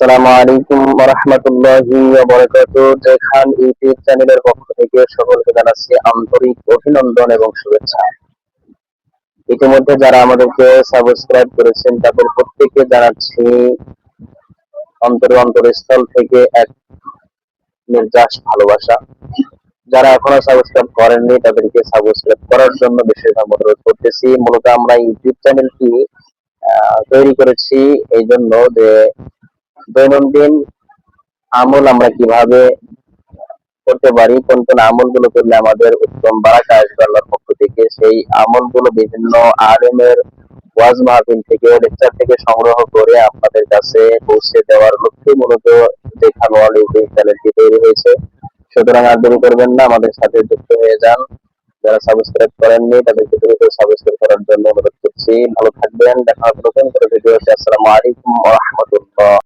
আসসালামু আলাইকুম ওয়া রাহমাতুল্লাহি ওয়া বারাকাতুহু। খান ইউটিউব চ্যানেলের পক্ষ থেকে সকলকে জানাচ্ছি আন্তরিক অভিনন্দন এবং শুভেচ্ছা। ইতিমধ্যে যারা আমাদেরকে সাবস্ক্রাইব করেছেন তাদের প্রত্যেককে জানাচ্ছি অন্তরস্থল থেকে এক নির্যাস ভালোবাসা। যারা এখনো সাবস্ক্রাইব করেননি তাদেরকে সাবস্ক্রাইব করার জন্য বিশেষভাবে অনুরোধ করতেছি। মূলত আমরা ইউটিউব চ্যানেলটি তৈরি করেছি এই জন্য যে দৈনন্দিন আমল আমরা কিভাবে করতে পারি, কোন কোন আমলগুলো করলে আমাদের উত্তম বারাকা আসবে আল্লাহর পক্ষ থেকে, সেই আমলগুলো বিভিন্ন আলেমের ওয়াজ মাহফিল থেকে লেকচার থেকে সংগ্রহ করে আপনাদের কাছে পৌঁছে দেওয়ার লক্ষ্যে মূলত দেখানো ইউটিউব চ্যানেলটি তৈরি হয়েছে। সুতরাং আর দেরি করবেন না, আমাদের সাথে যুক্ত হয়ে যান। যারা সাবস্ক্রাইব করেননি তাদেরকে দ্রুত সাবস্ক্রাইব করার জন্য অনুরোধ করছি। ভালো থাকবেন, দেখা হবে নতুন করে ভিডিওতে। আসসালামু আলাইকুম ওয়া রাহমাতুল্লাহ।